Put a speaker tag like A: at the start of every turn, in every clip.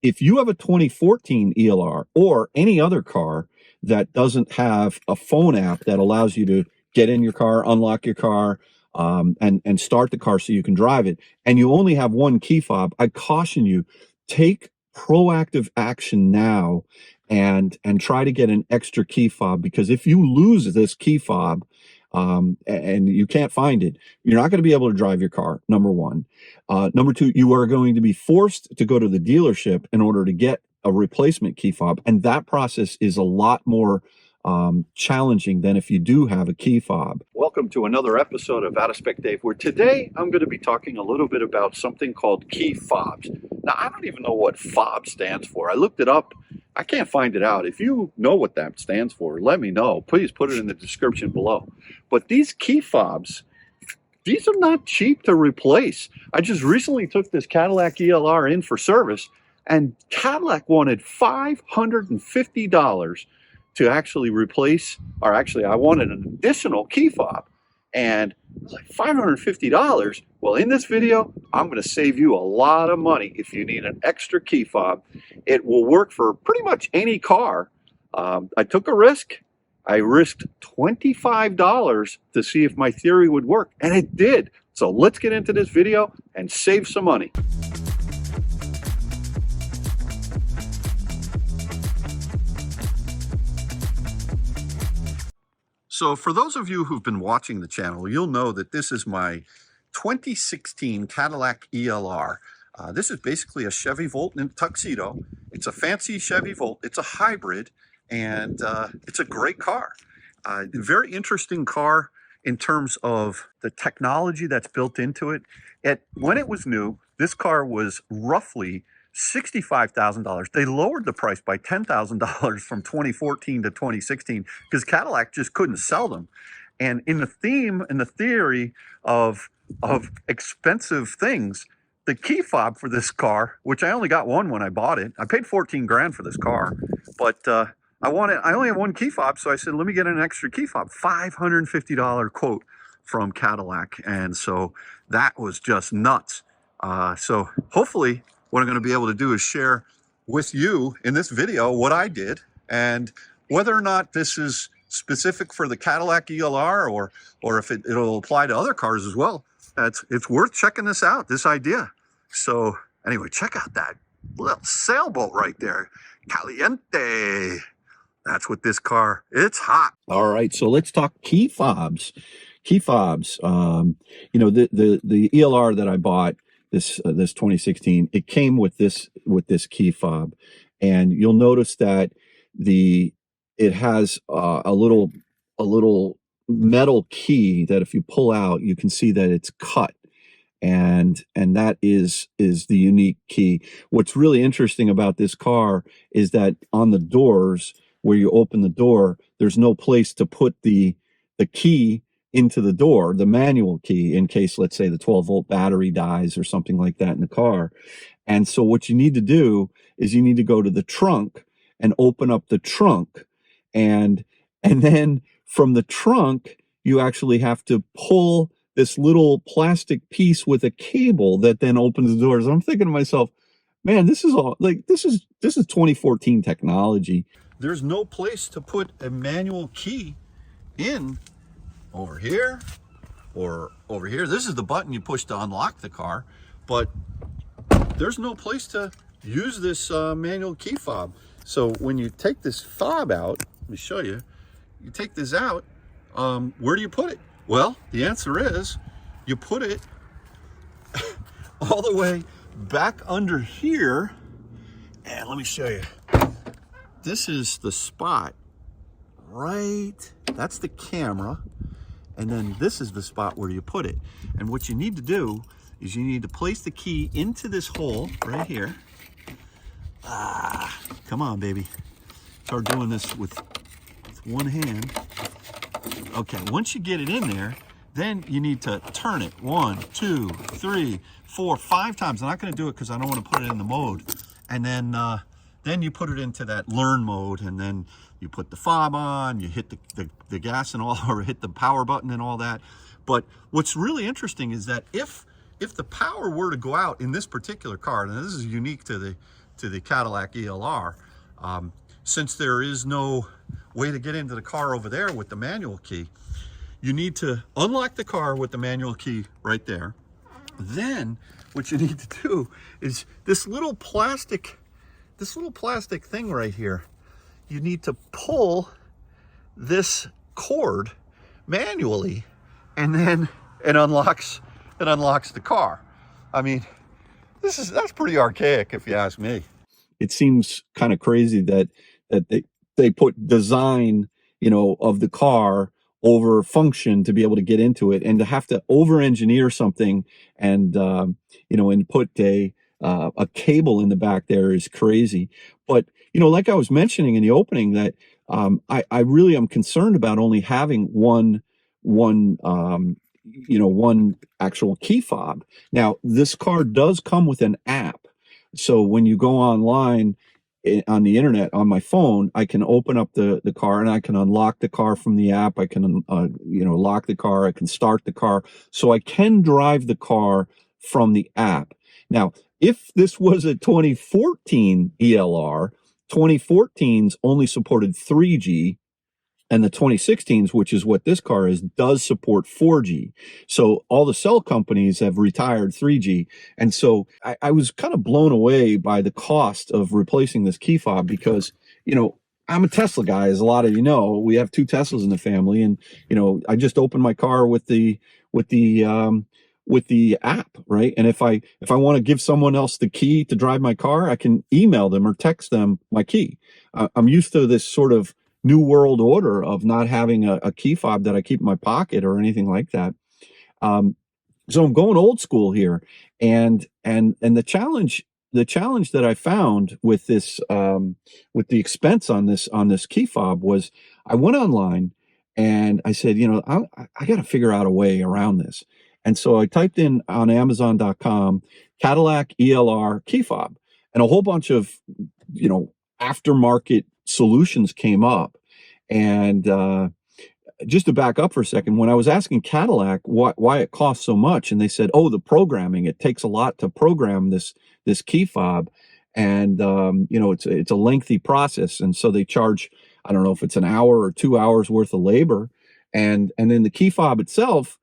A: if you have a 2014 ELR or any other car that doesn't have a phone app that allows you to get in your car, unlock your car, and start the car so you can drive it, and you only have one key fob, I caution you, take proactive action now and try to get an extra key fob, because if you lose this key fob and you can't find it, you're not going to be able to drive your car, number one. Number two, you are going to be forced to go to the dealership in order to get a replacement key fob, and that process is a lot more challenging than if you do have a key fob. Welcome to another episode of Out of Spec Dave, where today I'm going to be talking a little bit about something called key fobs. Now, I don't even know what FOB stands for. I looked it up. I can't find it out. If you know what that stands for, let me know. Please put it in the description below. But these key fobs, these are not cheap to replace. I just recently took this Cadillac ELR in for service, and Cadillac wanted $550 to actually replace, or actually I wanted an additional key fob, and I was like, $550? Well, in this video, I'm going to save you a lot of money if you need an extra key fob. It will work for pretty much any car. I took a risk. I risked $25 to see if my theory would work, and it did. So let's get into this video and save some money. So for those of you who've been watching the channel, you'll know that this is my 2016 Cadillac ELR. This is basically a Chevy Volt in tuxedo. It's a fancy Chevy Volt. It's a hybrid, and it's a great car. Very interesting car in terms of the technology that's built into it. When it was new, this car was roughly $65,000. They lowered the price by $10,000 from 2014 to 2016 because Cadillac just couldn't sell them. And in the theme and the theory of expensive things, the key fob for this car, which I only got one when I bought it, I paid 14 grand for this car, but I only have one key fob, so I said, let me get an extra key fob. $550 quote from Cadillac, and so that was just nuts. So hopefully what I'm going to be able to do is share with you in this video what I did, and whether or not this is specific for the Cadillac ELR or if it'll apply to other cars as well. It's worth checking this out, this idea. So anyway, check out that little sailboat right there. Caliente. That's what this car, it's hot. All right, so let's talk key fobs. Key fobs. You know, the ELR that I bought, this 2016, it came with this key fob, and you'll notice that it has a little metal key that if you pull out, you can see that it's cut, and that is the unique key. What's really interesting about this car is that on the doors, where you open the door, there's no place to put the key into the door, the manual key, in case, let's say, the 12-volt battery dies or something like that in the car. And so what you need to do is you need to go to the trunk and open up the trunk, and then from the trunk you actually have to pull this little plastic piece with a cable that then opens the doors. I'm thinking to myself, man, this is all like this is 2014 technology. There's no place to put a manual key in over here or over here. This is the button you push to unlock the car, but there's no place to use this manual key fob. So when you take this fob out, let me show you, you take this out, where do you put it? Well, the answer is you put it all the way back under here, and let me show you. This is the spot, right? That's the camera. And then this is the spot where you put it. And what you need to do is you need to place the key into this hole right here. Come on, baby. Start doing this with one hand. Okay, once you get it in there, then you need to turn it 1, 2, 3, 4, 5 times. I'm not going to do it because I don't want to put it in the mode. And then you put it into that learn mode, and then you put the fob on, you hit the gas and all, or hit the power button and all that. But what's really interesting is that if the power were to go out in this particular car, and this is unique to to the Cadillac ELR. Since there is no way to get into the car over there with the manual key, you need to unlock the car with the manual key right there. Then what you need to do is this little plastic thing right here. You need to pull this cord manually, and then it unlocks the car. I mean, that's pretty archaic if you ask me. It seems kind of crazy that they put design, you know, of the car over function to be able to get into it, and to have to over-engineer something and you know, and put a cable in the back there is crazy. But you know, like I was mentioning in the opening, that I really am concerned about only having one you know, one actual key fob. Now, this car does come with an app, so when you go online on the internet on my phone, I can open up the car and I can unlock the car from the app. I can you know, lock the car. I can start the car, so I can drive the car from the app. Now, if this was a 2014 ELR, 2014s only supported 3G, and the 2016s, which is what this car is, does support 4G. So all the cell companies have retired 3G. And so I was kind of blown away by the cost of replacing this key fob, because, you know, I'm a Tesla guy, as a lot of you know. We have 2 Teslas in the family, and you know, I just opened my car with the app, right? And if I want to give someone else the key to drive my car, I can email them or text them my key. I'm used to this sort of new world order of not having a key fob that I keep in my pocket or anything like that. So I'm going old school here, and the challenge that I found with this with the expense on this key fob was, I went online and I said, you know, I got to figure out a way around this. And so I typed in on Amazon.com Cadillac ELR key fob, and a whole bunch of, you know, aftermarket solutions came up. And just to back up for a second, when I was asking Cadillac why it costs so much, and they said, oh, the programming, it takes a lot to program this key fob, and you know, it's a lengthy process, and so they charge, I don't know if it's an hour or 2 hours worth of labor, and then the key fob itself,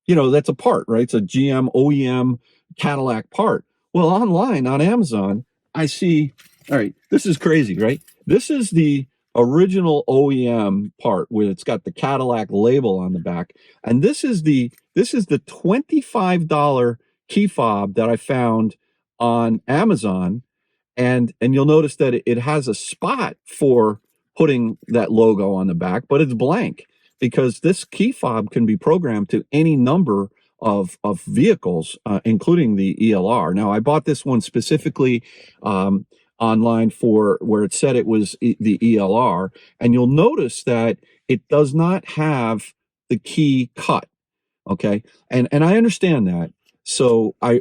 A: you know, that's a part, right? It's a GM OEM Cadillac part. Well, online on Amazon, I see, all right, this is crazy, right? This is the original OEM part where it's got the Cadillac label on the back, and this is the $25 key fob that I found on Amazon, and you'll notice that it has a spot for putting that logo on the back, but it's blank, because this key fob can be programmed to any number of vehicles, including the ELR. Now, I bought this one specifically online for where it said it was the ELR, and you'll notice that it does not have the key cut. Okay, and I understand that. So I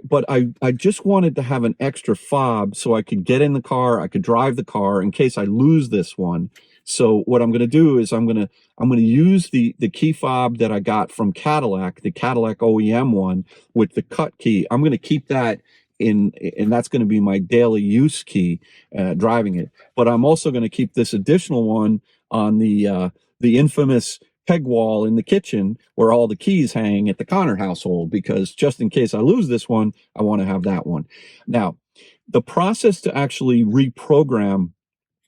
A: just wanted to have an extra fob so I could get in the car, I could drive the car in case I lose this one. So what I'm going to do is I'm going to use the key fob that I got from Cadillac, the Cadillac OEM one with the cut key. I'm going to keep that in, and that's going to be my daily use key driving it. But I'm also going to keep this additional one on the infamous peg wall in the kitchen where all the keys hang at the Connor household, because just in case I lose this one, I want to have that one. Now, the process to actually reprogram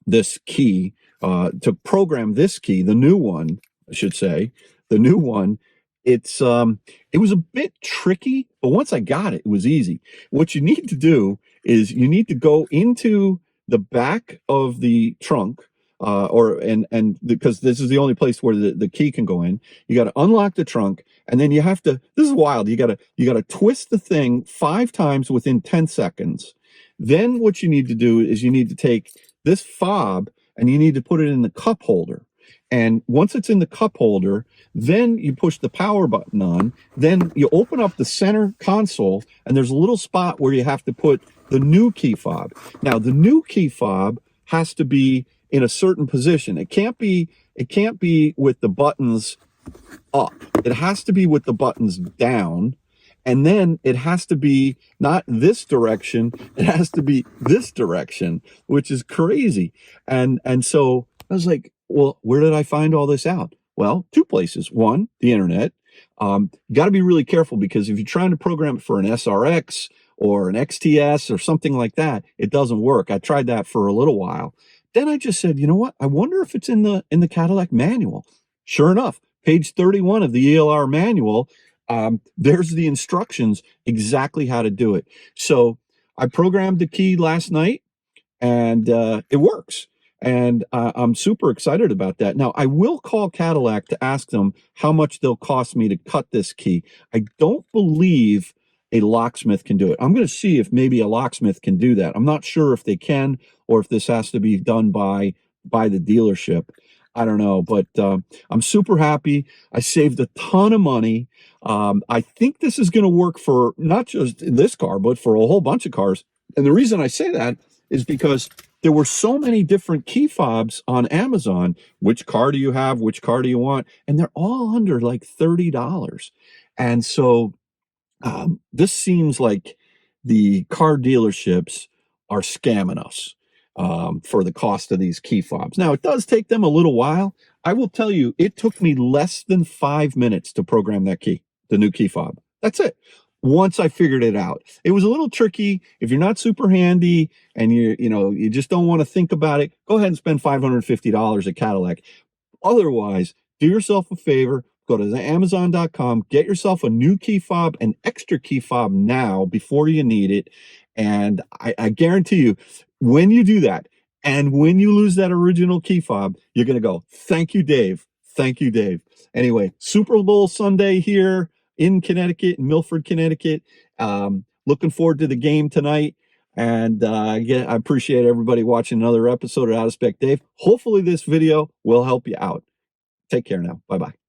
A: this key, to program this key, the new one, I should say, the new one, it was a bit tricky, but once I got it, it was easy. What you need to do is you need to go into the back of the trunk, and because this is the only place where the key can go in. You got to unlock the trunk, and then you have to, this is wild, you got to twist the thing 5 times within 10 seconds. Then what you need to do is you need to take this fob and you need to put it in the cup holder. And once it's in the cup holder, then you push the power button on, then you open up the center console, and there's a little spot where you have to put the new key fob. Now, the new key fob has to be in a certain position. It can't be with the buttons up. It has to be with the buttons down, And then it has to be not this direction, it has to be this direction, which is crazy. And so I was like, well, where did I find all this out? Well, two places. One, the internet. Got to be really careful, because if you're trying to program it for an SRX or an XTS or something like that, it doesn't work. I tried that for a little while. Then I just said, you know what? I wonder if it's in the Cadillac manual. Sure enough, page 31 of the ELR manual, there's the instructions exactly how to do it. So I programmed the key last night, and it works. And I'm super excited about that. Now, I will call Cadillac to ask them how much they'll cost me to cut this key. I don't believe a locksmith can do it. I'm going to see if maybe a locksmith can do that. I'm not sure if they can, or if this has to be done by the dealership. I don't know, but I'm super happy. I saved a ton of money. I think this is going to work for not just this car, but for a whole bunch of cars. And the reason I say that is because there were so many different key fobs on Amazon. Which car do you have? Which car do you want? And they're all under like $30. And so this seems like the car dealerships are scamming us for the cost of these key fobs. Now, it does take them a little while. I will tell you, it took me less than 5 minutes to program that key, the new key fob. That's it. Once I figured it out. It was a little tricky. If you're not super handy and you just don't want to think about it, go ahead and spend $550 at Cadillac. Otherwise, do yourself a favor, go to Amazon.com, get yourself a new key fob, an extra key fob now before you need it. And I guarantee you, when you do that, and when you lose that original key fob, you're going to go, thank you, Dave. Thank you, Dave. Anyway, Super Bowl Sunday here in Connecticut, in Milford, Connecticut. Looking forward to the game tonight. And again, I appreciate everybody watching another episode of Out of Spec Dave. Hopefully this video will help you out. Take care now. Bye-bye.